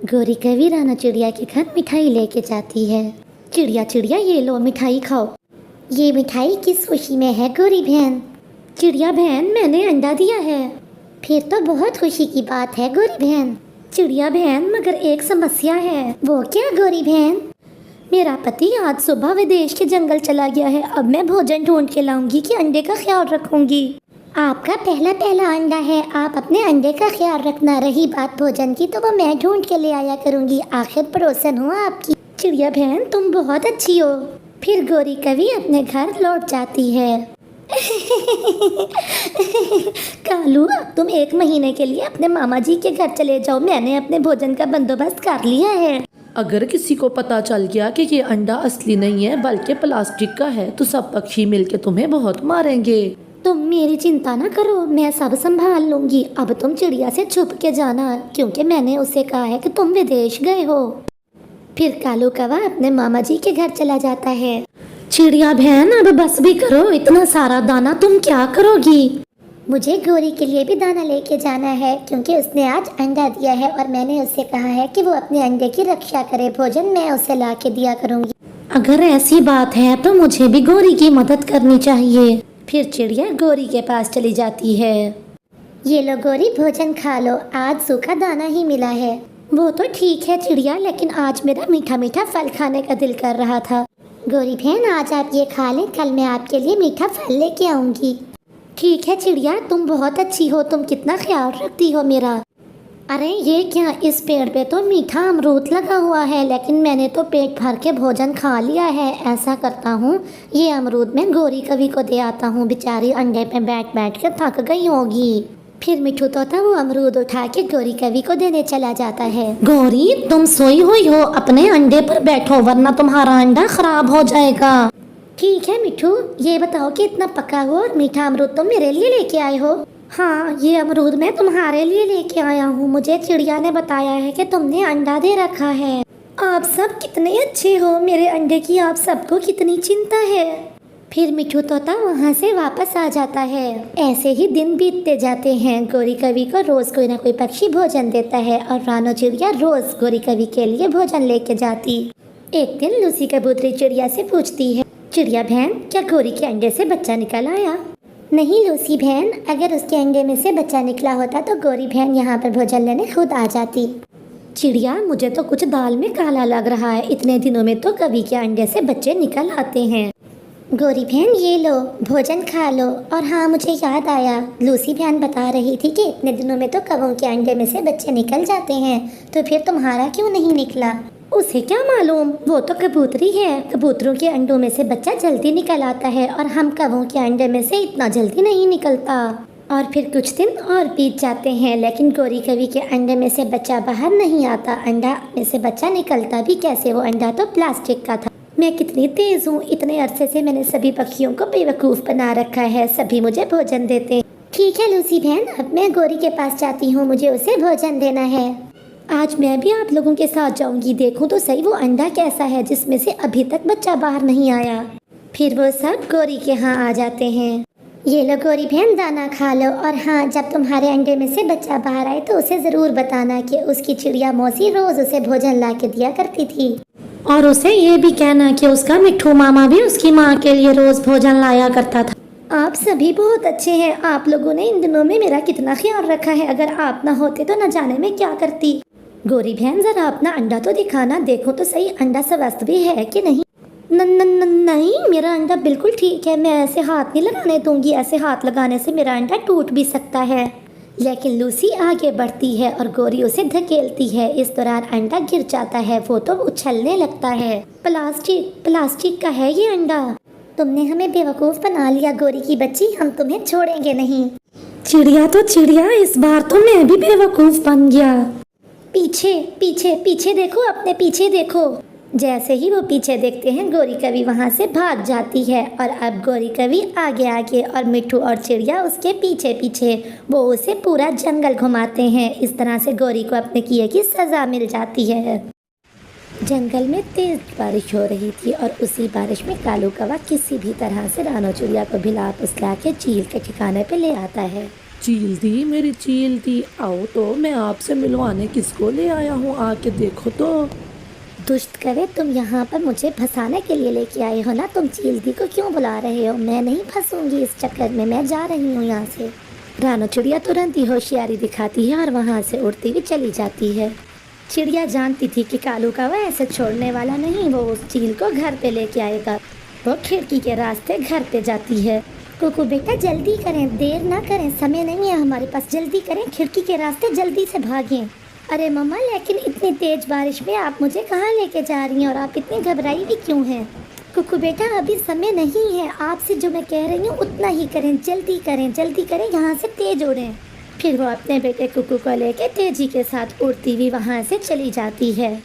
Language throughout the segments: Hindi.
गोरी कवि राना चिड़िया के घर मिठाई लेके जाती है। चिड़िया चिड़िया ये लो मिठाई खाओ। ये मिठाई किस खुशी में है गोरी बहन? चिड़िया बहन मैंने अंडा दिया है। फिर तो बहुत खुशी की बात है गोरी बहन। चिड़िया बहन मगर एक समस्या है। वो क्या गोरी बहन? मेरा पति आज सुबह विदेश के जंगल चला गया है। अब मैं भोजन ढूंढ के लाऊंगी कि अंडे का ख्याल रखूंगी। आपका पहला अंडा है, आप अपने अंडे का ख्याल रखना। रही बात भोजन की तो वो मैं ढूंढ के ले आया करूंगी। आखिर पड़ोसन हूँ आपकी। चिड़िया बहन तुम बहुत अच्छी हो। फिर गोरी कवि अपने घर लौट जाती है। कालू अब तुम 1 महीने के लिए अपने मामा जी के घर चले जाओ। मैंने अपने भोजन का बंदोबस्त कर लिया है। अगर किसी को पता चल गया कि ये अंडा असली नहीं है बल्कि प्लास्टिक का है तो सब पक्षी मिलके तुम्हें बहुत मारेंगे। तुम मेरी चिंता ना करो, मैं सब संभाल लूंगी। अब तुम चिड़िया से छुप के जाना क्योंकि मैंने उसे कहा है कि तुम विदेश गए हो। फिर कालू कौवा अपने मामा जी के घर चला जाता है। चिड़िया बहन अब बस भी करो, इतना सारा दाना तुम क्या करोगी? मुझे गोरी के लिए भी दाना लेके जाना है क्योंकि उसने आज अंडा दिया है और मैंने उससे कहा है कि वो अपने अंडे की रक्षा करे। भोजन मैं उसे ला के दिया करूँगी। अगर ऐसी बात है तो मुझे भी गोरी की मदद करनी चाहिए। फिर चिड़िया गोरी के पास चली जाती है। ये लो गोरी भोजन खा लो, आज सूखा दाना ही मिला है। वो तो ठीक है चिड़िया, लेकिन आज मेरा मीठा मीठा फल खाने का दिल कर रहा था। गोरी बहन आज आप ये खा लें, कल मैं आपके लिए मीठा फल लेके आऊँगी। ठीक है चिड़िया, तुम बहुत अच्छी हो। तुम कितना ख्याल रखती हो मेरा। अरे ये क्या, इस पेड़ पे तो मीठा अमरूद लगा हुआ है, लेकिन मैंने तो पेट भर के भोजन खा लिया है। ऐसा करता हूँ ये अमरूद मैं गोरी कवि को दे आता हूँ। बेचारी अंडे पे बैठ बैठ के थक गई होगी। फिर मिठू तोता वो अमरूद उठा के गोरी कवि को देने चला जाता है। गोरी तुम सोई हुई हो, अपने अंडे पर बैठो वरना तुम्हारा अंडा खराब हो जाएगा। ठीक है मिठू, ये बताओ कि इतना पका हुआ और मीठा अमरूद तुम मेरे लिए लेके आए हो? हाँ, ये अमरूद मैं तुम्हारे लिए लेके आया हूँ। मुझे चिड़िया ने बताया है कि तुमने अंडा दे रखा है। आप सब कितने अच्छे हो, मेरे अंडे की आप सबको कितनी चिंता है। फिर मिठू तोता वहाँ से वापस आ जाता है। ऐसे ही दिन बीतते जाते हैं। गोरी कवि को रोज कोई ना कोई पक्षी भोजन देता है और रानो चिड़िया रोज गोरी कवि के लिए भोजन लेके जाती। एक दिन लूसी कबूतरी चिड़िया से पूछती है, चिड़िया बहन क्या गोरी के अंडे से बच्चा निकल आया? नहीं लूसी बहन, अगर उसके अंडे में से बच्चा निकला होता तो गोरी बहन यहाँ पर भोजन लेने खुद आ जाती। चिड़िया मुझे तो कुछ दाल में काला लग रहा है। इतने दिनों में तो कवि के अंडे से बच्चे निकल आते हैं। गोरी बहन ये लो भोजन खा लो। और हाँ मुझे याद आया, लूसी बहन बता रही थी कि इतने दिनों में तो कवों के अंडे में से बच्चे निकल जाते हैं, तो फिर तुम्हारा क्यों नहीं निकला? उसे क्या मालूम, वो तो कबूतरी है। कबूतरों के अंडों में से बच्चा जल्दी निकल आता है और हम कवों के अंडे में से इतना जल्दी नहीं निकलता। और फिर कुछ दिन और बीत जाते हैं, लेकिन गोरी कवि के अंडे में से बच्चा बाहर नहीं आता। अंडा में से बच्चा निकलता भी कैसे? वो अंडा तो प्लास्टिक का था। मैं कितनी तेज हूँ, इतने अरसे से मैंने सभी पक्षियों को बेवकूफ़ बना रखा है। सभी मुझे भोजन देते। ठीक है लूसी बहन, अब मैं गोरी के पास जाती हूँ, मुझे उसे भोजन देना है। आज मैं भी आप लोगों के साथ जाऊंगी, देखूं तो सही वो अंडा कैसा है जिसमें से अभी तक बच्चा बाहर नहीं आया। फिर वो सब गोरी के यहाँ आ जाते हैं। ये लो गोरी बहन दाना खा लो, और हाँ जब तुम्हारे अंडे में से बच्चा बाहर आए तो उसे ज़रूर बताना कि उसकी चिड़िया मौसी रोज़ उसे भोजन ला के दिया करती थी। और उसे ये भी कहना कि उसका मिठू मामा भी उसकी माँ के लिए रोज़ भोजन लाया करता था। आप सभी बहुत अच्छे हैं। आप लोगों ने इन दिनों में मेरा कितना ख्याल रखा है। अगर आप ना होते तो न जाने में क्या करती। गोरी बहन जरा अपना अंडा तो दिखाना, देखो तो सही अंडा स्वस्थ भी है कि नहीं। नहीं, मेरा अंडा बिल्कुल ठीक है। मैं ऐसे हाथ नहीं लगाने दूंगी, ऐसे हाथ लगाने से मेरा अंडा टूट भी सकता है। लेकिन लूसी आगे बढ़ती है और गोरी उसे धकेलती है। इस दौरान अंडा गिर जाता है, वो तो उछलने लगता है। प्लास्टिक का है ये अंडा। तुमने हमें बेवकूफ़ बना लिया गोरी की बच्ची, हम तुम्हें छोड़ेंगे नहीं। चिड़िया तो चिड़िया, इस बार तो मैं भी बेवकूफ़ बन गया। पीछे देखो, अपने पीछे देखो। जैसे ही वो पीछे देखते हैं गोरी कवि वहाँ से भाग जाती है। और अब गोरी कवि आगे आगे और मिठू और चिड़िया उसके पीछे पीछे। वो उसे पूरा जंगल घुमाते हैं। इस तरह से गोरी को अपने किए की सज़ा मिल जाती है। जंगल में तेज बारिश हो रही थी और उसी बारिश में कालू कौवा किसी भी तरह से रानो चिड़िया को भिला पुसला के झील के ठिकाने पे ले आता है। चील दी, मेरी चील दी, आओ तो मैं आपसे मिलवाने किसको ले आया हूँ, आके देखो तो। दुष्ट कवे, तुम यहाँ पर मुझे फंसाने के लिए लेके आए हो ना। तुम चील दी को क्यों बुला रहे हो? मैं नहीं फंसूंगी इस चक्कर में, मैं जा रही हूँ यहाँ से। रानो चिड़िया तुरंत ही होशियारी दिखाती है और वहाँ से उड़ती हुई चली जाती है। चिड़िया जानती थी कि कालू कौवा ऐसे छोड़ने वाला नहीं, वो उस चील को घर पे लेके आएगा। वो खिड़की के रास्ते घर पे जाती है। कुकू बेटा जल्दी करें, देर ना करें, समय नहीं है हमारे पास, जल्दी करें, खिड़की के रास्ते जल्दी से भागें। अरे मम्मा, लेकिन इतनी तेज बारिश में आप मुझे कहाँ लेके जा रही हैं और आप इतनी घबराई भी क्यों हैं? कुकू बेटा अभी समय नहीं है, आपसे जो मैं कह रही हूँ उतना ही करें, जल्दी करें, जल्दी करें, यहाँ से तेज उड़ें। फिर वो अपने बेटे कुकू को लेके तेजी के साथ उड़ती हुई वहाँ से चली जाती है।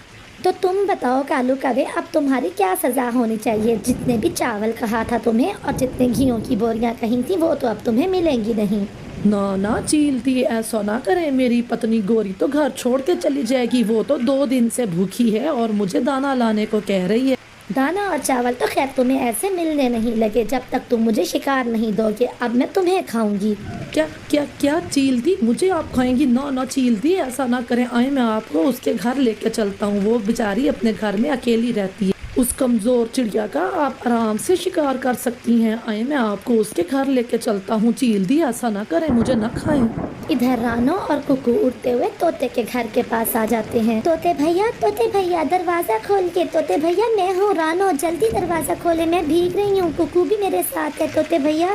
तो तुम बताओ कालू कवे, अब तुम्हारी क्या सज़ा होनी चाहिए? जितने भी चावल कहा था तुम्हें और जितने घियों की बोरियां कही थी वो तो अब तुम्हें मिलेंगी नहीं। ना ना चील दी, ऐसा ना करें, मेरी पत्नी गोरी तो घर छोड़ के चली जाएगी, वो तो 2 दिन से भूखी है और मुझे दाना लाने को कह रही है। दाना और चावल तो खैर तुम्हें ऐसे मिलने नहीं लगे जब तक तुम मुझे शिकार नहीं दोगे। अब मैं तुम्हें खाऊंगी। क्या क्या क्या चील दी, मुझे आप खाएंगी? ना ना चील दी, ऐसा ना करें, आए मैं आपको उसके घर लेके चलता हूँ। वो बेचारी अपने घर में अकेली रहती है, उस कमजोर चिड़िया का आप आराम से शिकार कर सकती हैं। आए मैं आपको उसके घर लेके चलता हूँ। चील दी ऐसा ना करें, मुझे न खाएं। इधर रानो और कुकू उड़ते हुए तोते के घर के पास आ जाते हैं। तोते भैया दरवाजा खोल के। तोते भैया मैं हूँ रानो, जल्दी दरवाजा खोले, मैं भीग रही हूँ, कुकू भी मेरे साथ है। तोते भैया।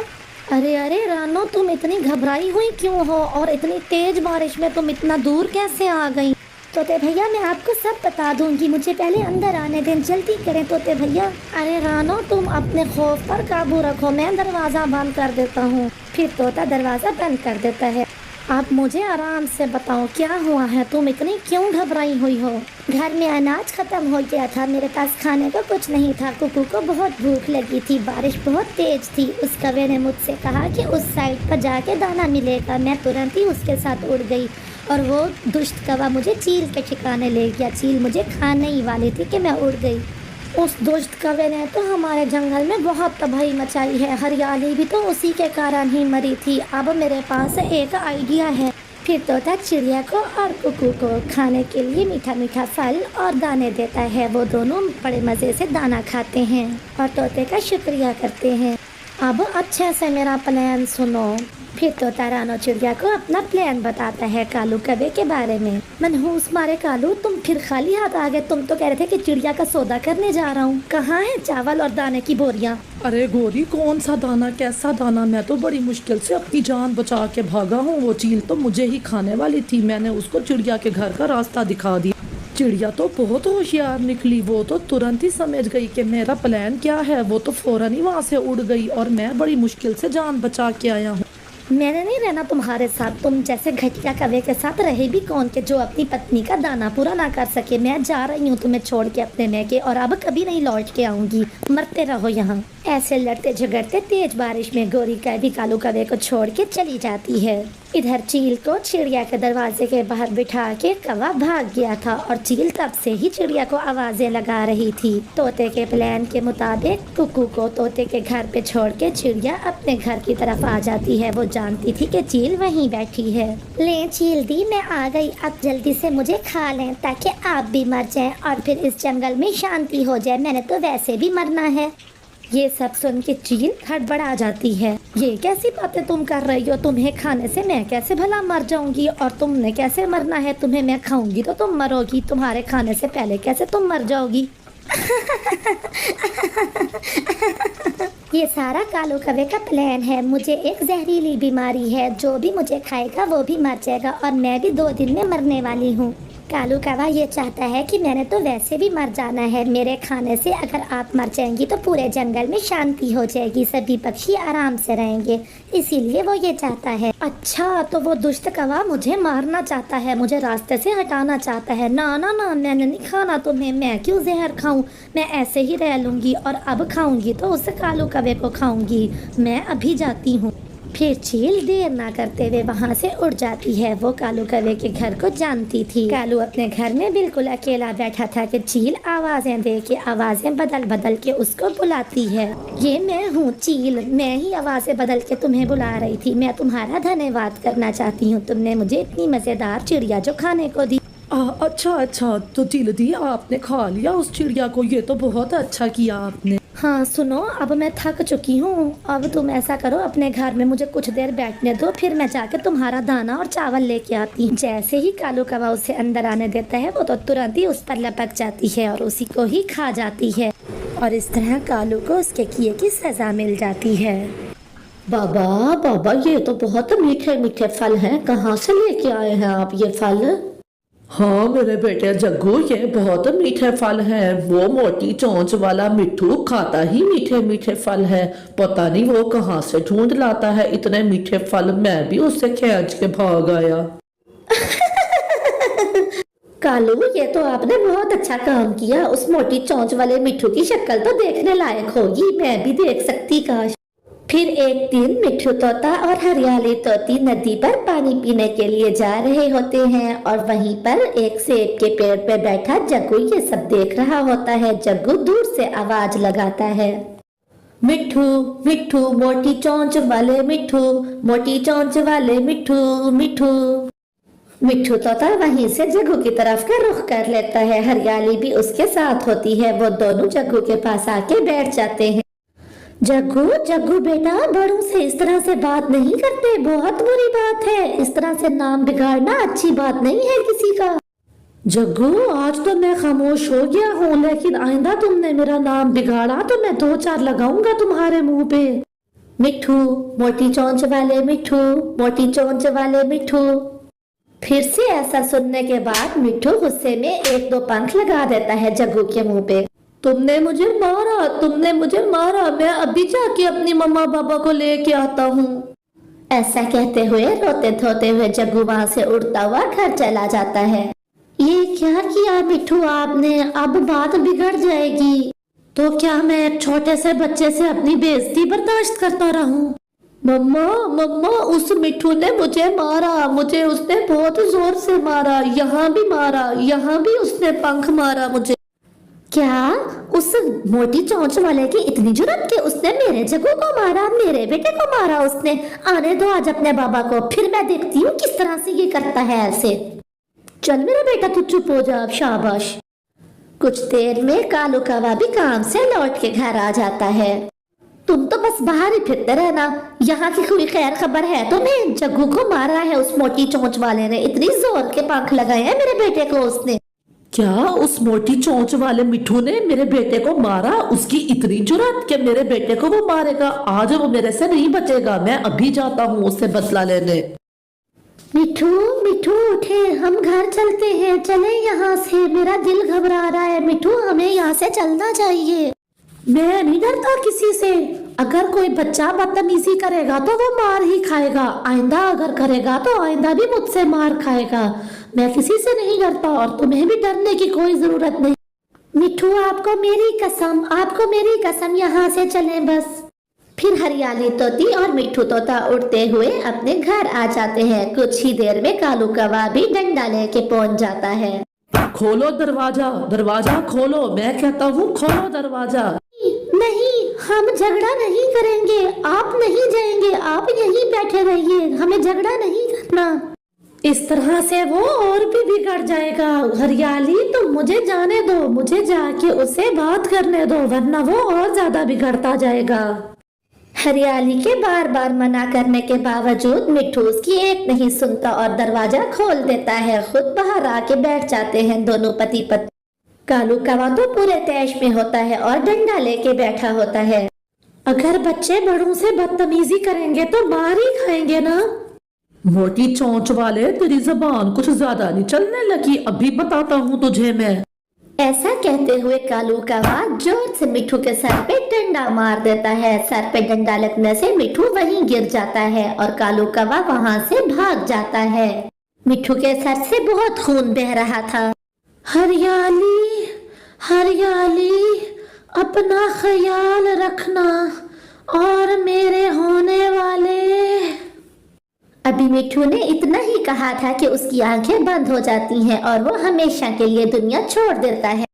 अरे अरे रानो, तुम इतनी घबराई हुई क्यों हो और इतनी तेज बारिश में तुम इतना दूर कैसे आ गई? तोते भैया मैं आपको सब बता दूंगी, मुझे पहले अंदर आने दें, जल्दी करें तोते भैया। अरे रानो, तुम अपने खौफ पर काबू रखो, मैं दरवाज़ा बंद कर देता हूँ। फिर तोता दरवाज़ा बंद कर देता है। आप मुझे आराम से बताओ क्या हुआ है, तुम इतनी क्यों घबराई हुई हो? घर में अनाज खत्म हो गया था, मेरे पास खाने को कुछ नहीं था, कुकू को बहुत भूख लगी थी, बारिश बहुत तेज थी। उस कौवे ने मुझसे कहा कि उस साइड पर जाके दाना मिलेगा। मैं तुरंत ही उसके साथ उड़ गई और वो दुष्ट कौवा मुझे चील के ठिकाने ले गया। चील मुझे खाने ही वाली थी कि मैं उड़ गई। उस दुष्ट कौवे ने तो हमारे जंगल में बहुत तबाही मचाई है, हरियाली भी तो उसी के कारण ही मरी थी। अब मेरे पास एक आइडिया है। फिर तोता चिड़िया को और कुकू को खाने के लिए मीठा मीठा फल और दाने देता है। वो दोनों बड़े मज़े से दाना खाते हैं और तोते का शुक्रिया करते हैं। अब अच्छे से मेरा प्लान सुनो। फिर तोता रानो चिड़िया को अपना प्लान बताता है कालू कौवे के बारे में। मनहूस मारे कालू, तुम फिर खाली हाथ आ गए। तुम तो कह रहे थे कि चिड़िया का सौदा करने जा रहा हूँ, कहाँ है चावल और दाने की बोरियाँ? अरे गोरी, कौन सा दाना, कैसा दाना? मैं तो बड़ी मुश्किल से अपनी जान बचा के भागा हूँ। वो चील तो मुझे ही खाने वाली थी, मैंने उसको चिड़िया के घर का रास्ता दिखा दिया। चिड़िया तो बहुत होशियार निकली, वो तो तुरंत ही समझ गई कि मेरा प्लान क्या है। वो तो फौरन ही वहाँ से उड़ गई और मैं बड़ी मुश्किल से जान बचा के आया हूँ। मैंने नहीं रहना तुम्हारे साथ, तुम जैसे घटिया कौवे के साथ रहे भी कौन के जो अपनी पत्नी का दाना पूरा ना कर सके। मैं जा रही हूँ तुम्हें छोड़ के अपने मैके, और अब कभी नहीं लौट के आऊंगी, मरते रहो यहाँ। ऐसे लड़ते झगड़ते तेज बारिश में गोरी कौवी कालू कौवे को छोड़ के चली जाती है। इधर चील को चिड़िया के दरवाजे के बाहर बिठा के कौवा भाग गया था और चील तब से ही चिड़िया को आवाजें लगा रही थी। तोते के प्लान के मुताबिक कुकू को तोते के घर पे छोड़ के चिड़िया अपने घर की तरफ आ जाती है। वो जानती थी कि चील वहीं बैठी है। ले चील दी, मैं आ गई, अब जल्दी से मुझे खा लें ताकि आप भी मर जाएं और फिर इस जंगल में शांति हो जाए। मैंने तो वैसे भी मरना है। ये सब सुन के चील हड़बड़ा जाती है। ये कैसी बातें तुम कर रही हो? तुम्हें खाने से मैं कैसे भला मर जाऊंगी, और तुमने कैसे मरना है? तुम्हें मैं खाऊंगी तो तुम मरोगी, तुम्हारे खाने से पहले कैसे तुम मर जाओगी? ये सारा कालू कौवे का प्लान है। मुझे एक जहरीली बीमारी है, जो भी मुझे खाएगा वो भी मर जाएगा और मैं भी 2 दिन में मरने वाली हूँ। कालू कौवा ये चाहता है कि मैंने तो वैसे भी मर जाना है, मेरे खाने से अगर आप मर जाएंगी तो पूरे जंगल में शांति हो जाएगी, सभी पक्षी आराम से रहेंगे, इसीलिए वो ये चाहता है। अच्छा, तो वो दुष्ट कौवा मुझे मारना चाहता है, मुझे रास्ते से हटाना चाहता है। ना ना ना, मैंने नहीं खाना तुम्हें, मैं क्यों जहर खाऊं, मैं ऐसे ही रह लूंगी और अब खाऊंगी तो उस कालू कौवे को खाऊंगी। मैं अभी जाती हूँ। फिर चील देर ना करते हुए वहाँ से उड़ जाती है। वो कालू कौवे के घर को जानती थी। कालू अपने घर में बिल्कुल अकेला बैठा था कि चील आवाजें दे के आवाजें बदल बदल के उसको बुलाती है। ये मैं हूँ चील, मैं ही आवाजें बदल के तुम्हें बुला रही थी। मैं तुम्हारा धन्यवाद करना चाहती हूँ, तुमने मुझे इतनी मजेदार चिड़िया जो खाने को दी। अच्छा, तो चील दी आपने खा लिया उस चिड़िया को, ये तो बहुत अच्छा किया आपने। हाँ सुनो, अब मैं थक चुकी हूँ। अब तुम ऐसा करो, अपने घर में मुझे कुछ देर बैठने दो, फिर मैं जाकर तुम्हारा दाना और चावल लेके आती हूँ। जैसे ही कालू कौवा उसे अंदर आने देता है, वो तो तुरंत ही उस पर लपक जाती है और उसी को ही खा जाती है। और इस तरह कालू को उसके किए की सजा मिल जाती है। बाबा ये तो बहुत मीठे मीठे फल हैं, कहाँ से लेके आए हैं आप ये फल? हाँ मेरे बेटे जग्गू, ये बहुत मीठे फल हैं। वो मोटी चोंच वाला मिट्ठू खाता ही मीठे मीठे फल है। पता नहीं वो कहाँ से ढूंढ लाता है इतने मीठे फल, मैं भी उससे खींच के भाग आया। कालू, ये तो आपने बहुत अच्छा काम किया। उस मोटी चोंच वाले मिट्ठू की शक्ल तो देखने लायक होगी, मैं भी देख सकती काश। फिर एक दिन मिट्ठू तोता और हरियाली तोती नदी पर पानी पीने के लिए जा रहे होते हैं और वहीं पर एक सेब के पेड़ पे बैठा जग्गू ये सब देख रहा होता है। जग्गू दूर से आवाज लगाता है, मिट्ठू मिट्ठू मोटी चोंच वाले मिट्ठू, मोटी चोंच वाले मिट्ठू मिट्ठू। मिट्ठू तोता वहीं से जग्गू की तरफ का रुख कर लेता है। हरियाली भी उसके साथ होती है। वो दोनों जग्गू के पास आके बैठ जाते हैं। जग्गू बेटा, बड़ों से इस तरह से बात नहीं करते, बहुत बुरी बात है। इस तरह से नाम बिगाड़ना अच्छी बात नहीं है किसी का। जग्गू, आज तो मैं खामोश हो गया हूँ, लेकिन आइंदा तुमने मेरा नाम बिगाड़ा तो मैं 2-4 लगाऊंगा तुम्हारे मुंह पे। मिट्ठू मोटी चोंच वाले मिट्ठू, मोटी चोंच वाले मिट्ठू। फिर से ऐसा सुनने के बाद मिट्ठू गुस्से में 1-2 पंख लगा देता है जग्गू के मुंह पे। तुमने मुझे मारा, मैं अभी जाके अपनी मम्मा पापा को लेके आता हूँ। ऐसा कहते हुए रोते धोते हुए जग्गू वहाँ से उड़ता हुआ घर चला जाता है। ये क्या किया मिट्ठू आपने, अब बात बिगड़ जाएगी। तो क्या मैं एक छोटे से बच्चे से अपनी बेइज्जती बर्दाश्त करता रहूं? मम्मा, उस मिट्ठू ने मुझे मारा, मुझे उसने बहुत जोर से मारा, यहाँ भी मारा, यहाँ भी उसने पंख मारा मुझे। क्या उस मोटी चोंच वाले की इतनी जुर्रत कि उसने मेरे जग्गू को मारा, मेरे बेटे को मारा उसने? आने दो आज अपने बाबा को, फिर मैं देखती हूँ किस तरह से ये करता है ऐसे। चल मेरा बेटा, तू चुप हो जा अब, शाबाश। कुछ देर में कालू कौवा भी काम से लौट के घर आ जाता है। तुम तो बस बाहर ही फिरते रहना, यहाँ की कोई खैर खबर है तुम्हें? जग्गू को मारा है उस मोटी चोंच वाले ने, इतनी जोर के पंख लगाए हैं मेरे बेटे को उसने। क्या उस मोटी चोंच वाले मिट्ठू ने मेरे बेटे को मारा? उसकी इतनी जुर्रत कि मेरे बेटे को वो मारेगा? आज वो मेरे से नहीं बचेगा, मैं अभी जाता हूँ उससे बदला लेने। मिट्ठू उठे, हम घर चलते हैं, चले यहाँ से, मेरा दिल घबरा रहा है। मिट्ठू, हमें यहाँ से चलना चाहिए। मैं नहीं डरता किसी से। अगर कोई बच्चा बदतमीजी करेगा तो वो मार ही खाएगा, आइंदा अगर करेगा तो आइंदा भी मुझसे मार खाएगा। मैं किसी से नहीं डरता और तुम्हें भी डरने की कोई जरूरत नहीं। मिट्ठू, आपको मेरी कसम, यहाँ से चलें बस। फिर हरियाली तोती और मिट्ठू तोता उड़ते हुए अपने घर आ जाते हैं। कुछ ही देर में कालू कौवा भी डंडा लेके पहुंच जाता है। खोलो दरवाजा खोलो, मैं कहता हूँ खोलो दरवाजा। नहीं, हम झगड़ा नहीं करेंगे, आप नहीं जाएंगे, आप यहीं बैठे रहिए, हमें झगड़ा नहीं करना। इस तरह से वो और भी बिगड़ जाएगा। हरियाली, तुम मुझे जाने दो, मुझे जाके उससे बात करने दो, वरना वो और ज्यादा बिगड़ता जाएगा। हरियाली के बार बार मना करने के बावजूद मिट्ठू उसकी एक नहीं सुनता और दरवाजा खोल देता है। खुद बाहर आके बैठ जाते हैं दोनों पति पत्नी। कालू कौवा तो पूरे तैश में होता है और डंडा लेके बैठा होता है। अगर बच्चे बड़ों से बदतमीजी करेंगे तो मार ही खाएंगे ना। मोटी चोंच वाले, तेरी जबान कुछ ज्यादा नहीं चलने लगी? अभी बताता हूँ तुझे मैं। ऐसा कहते हुए कालू कौवा जोर से मिट्ठू के सर पे डंडा मार देता है। सर पे डंडा लगने से मिट्ठू वहीं गिर जाता है और कालू कौवा वहां से भाग जाता है। मिट्ठू के सर से बहुत खून बह रहा था। हरियाली, अपना ख्याल रखना और मेरे होने वाले। अभी मिठू ने इतना ही कहा था कि उसकी आंखें बंद हो जाती हैं और वो हमेशा के लिए दुनिया छोड़ देता है।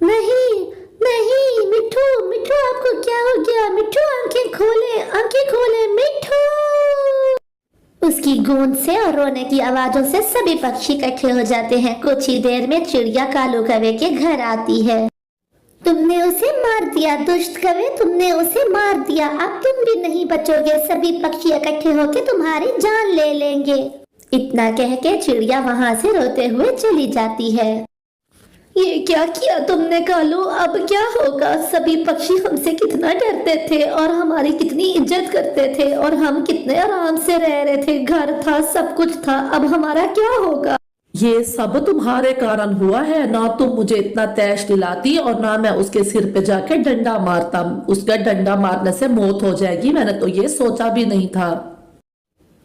नहीं नहीं मिठू, मिठू आपको क्या हो गया? मिठू आंखें खोले मिठू। उसकी गूंज से और रोने की आवाजों से सभी पक्षी इकट्ठे हो जाते हैं। कुछ ही देर में चिड़िया कालू कौवे के घर आती है। तुमने उसे मार दिया दुष्ट कौवे, तुमने उसे मार दिया, अब तुम भी नहीं बचोगे, सभी पक्षी इकट्ठे होकर तुम्हारी जान ले लेंगे। इतना कह के चिड़िया वहां से रोते हुए चली जाती है। ये क्या किया तुमने कालू? अब क्या होगा? सभी पक्षी हमसे कितना डरते थे और हमारी कितनी इज्जत करते थे और हम कितने आराम से रह रहे थे, घर था, सब कुछ था, अब हमारा क्या होगा? ये सब तुम्हारे कारण हुआ है। ना तुम मुझे इतना तैश दिलाती और ना मैं उसके सिर पे जाके डंडा मारता। उसका डंडा मारने से मौत हो जाएगी, मैंने तो ये सोचा भी नहीं था।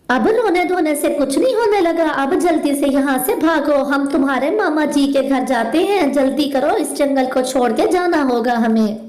अब रोने धोने से कुछ नहीं होने लगा। अब जल्दी से यहाँ से भागो, हम तुम्हारे मामा जी के घर जाते हैं। जल्दी करो, इस जंगल को छोड़ के जाना होगा हमें।